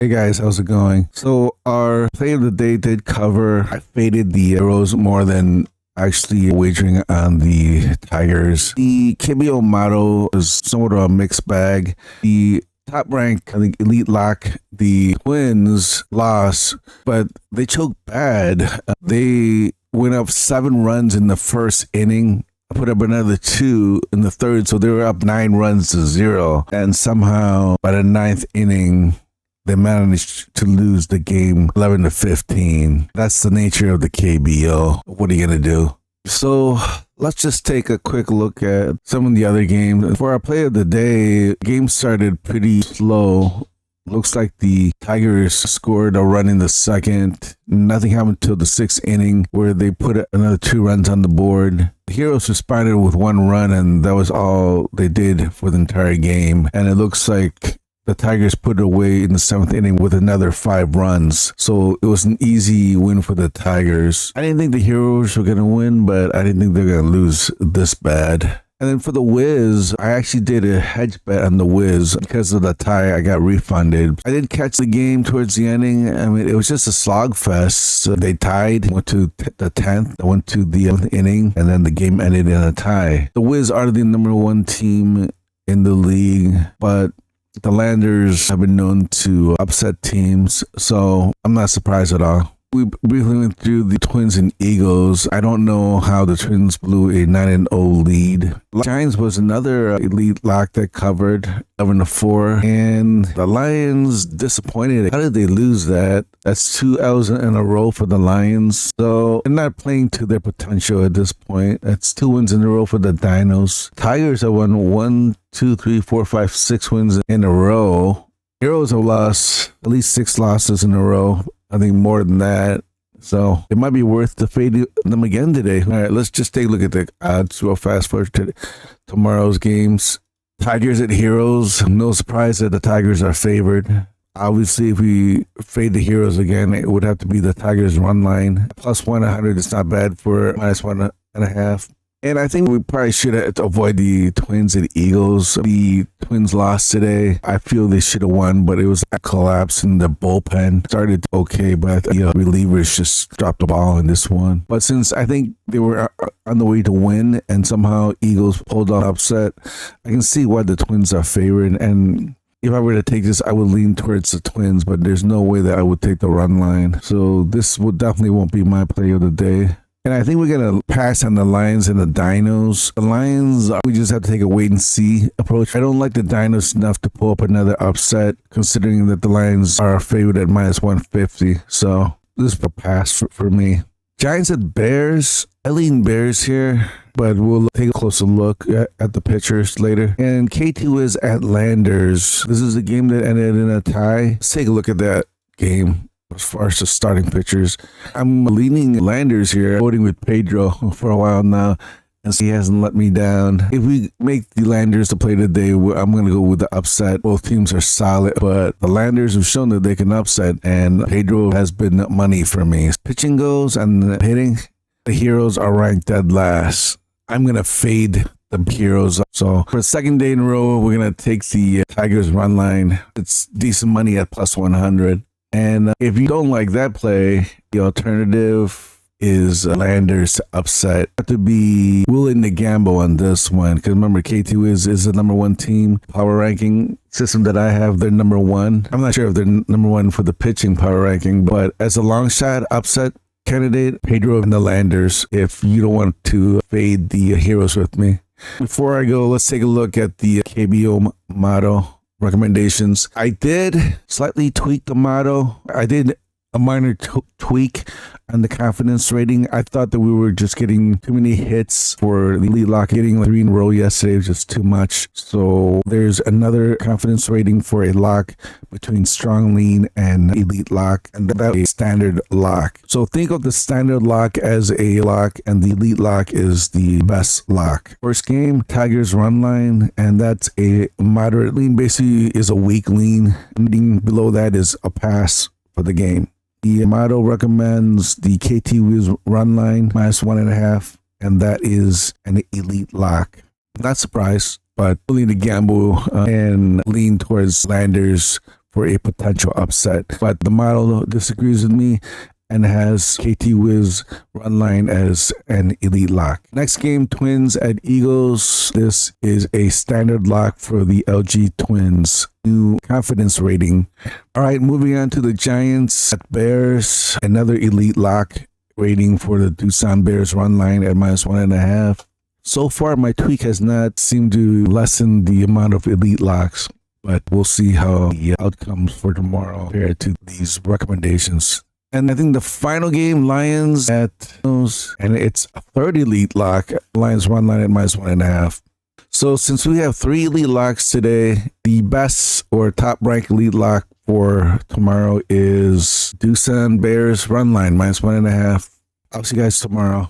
Hey guys, how's it going? So our play of the day did cover. I faded the arrows more than actually wagering on the Tigers. The KBO motto is somewhat of a mixed bag. The top rank, I think Elite Lock, the Twins lost, but they choked bad. They went up 7 runs in the first inning. Put up another 2 in the third, so they were up 9 runs to 0. And somehow by the 9th inning, they managed to lose the game 11-15. That's the nature of the KBO. What are you going to do? So let's just take a quick look at some of the other games. For our play of the day, the game started pretty slow. Looks like the Tigers scored a run in the second. Nothing happened until the 6th inning where they put another 2 runs on the board. The Heroes responded with 1 run, and that was all they did for the entire game. And it looks like the Tigers put it away in the 7th inning with another 5 runs. So it was an easy win for the Tigers. I didn't think the Heroes were going to win, but I didn't think they were going to lose this bad. And then for the Wiz, I actually did a hedge bet on the Wiz. Because of the tie, I got refunded. I didn't catch the game towards the ending. I mean, it was just a slog fest. They tied, went to the 10th, went to the 11th inning, and then the game ended in a tie. The Wiz are the number 1 team in the league, but the Landers have been known to upset teams, so I'm not surprised at all. We briefly went through the Twins and Eagles. I don't know how the Twins blew a 9-0 lead. Giants was another elite lock that covered 11-4, and the Lions disappointed. How did they lose that? That's 2 L's in a row for the Lions. So they're not playing to their potential at this point. That's 2 wins in a row for the Dinos. Tigers have won 1, 2, 3, 4, 5, 6 wins in a row. Heroes have lost at least 6 losses in a row. I think more than that. So it might be worth to fade them again today. All right, let's just take a look at the odds real fast for tomorrow's games. Tigers at Heroes. No surprise that the Tigers are favored. Obviously, if we fade the Heroes again, it would have to be the Tigers run line. Plus 100 is not bad for minus 1.5. And I think we probably should avoid the Twins and Eagles. The Twins lost today. I feel they should have won, but it was a collapse in the bullpen. Started okay, but relievers just dropped the ball in this one. But since I think they were on the way to win and somehow Eagles pulled off upset, I can see why the Twins are favored. And if I were to take this, I would lean towards the Twins, but there's no way that I would take the run line. So this definitely won't be my play of the day. And I think we're going to pass on the Lions and the Dinos. The Lions, we just have to take a wait-and-see approach. I don't like the Dinos enough to pull up another upset, considering that the Lions are favored at minus 150. So this is a pass for me. Giants at Bears. I lean Bears here, but we'll take a closer look at the pitchers later. And K2 is at Landers. This is a game that ended in a tie. Let's take a look at that game. As far as the starting pitchers, I'm leaning Landers here, voting with Pedro for a while now, and he hasn't let me down. If we make the Landers to play today, I'm going to go with the upset. Both teams are solid, but the Landers have shown that they can upset, and Pedro has been money for me. As pitching goes and hitting, the Heroes are ranked dead last. I'm going to fade the Heroes. So for the second day in a row, we're going to take the Tigers run line. It's decent money at plus 100. And if you don't like that play, the alternative is Landers to upset. You have to be willing to gamble on this one. Because remember, K2 is the number 1 team power ranking system that I have. They're number 1. I'm not sure if they're number 1 for the pitching power ranking, but as a long shot upset candidate, Pedro and the Landers, if you don't want to fade the Heroes with me. Before I go, let's take a look at the KBO motto recommendations. I did slightly tweak the motto. I did a minor tweak on the confidence rating. I thought that we were just getting too many hits for the elite lock. Getting 3 in a row yesterday was just too much. So there's another confidence rating for a lock between strong lean and elite lock, and that's a standard lock. So think of the standard lock as a lock, and the elite lock is the best lock. First game, Tigers run line, and that's a moderate lean. Basically is a weak lean. Anything below that is a pass for the game. The motto recommends the KT Wiz run line minus 1.5, and that is an elite lock. Not surprised, but willing to gamble and lean towards Landers for a potential upset. But the model disagrees with me and has KT Wiz run line as an elite lock. Next game, Twins at Eagles. This is a standard lock for the LG Twins. New confidence rating. All right, moving on to the Giants at Bears. Another elite lock rating for the Doosan Bears run line at -1.5. So far, my tweak has not seemed to lessen the amount of elite locks, but we'll see how the outcomes for tomorrow compare to these recommendations. And I think the final game, Lions at those, and it's a third elite lock. Lions run line at -1.5. So since we have 3 elite locks today, the best or top ranked elite lock for tomorrow is Doosan Bears run line -1.5. I'll see you guys tomorrow.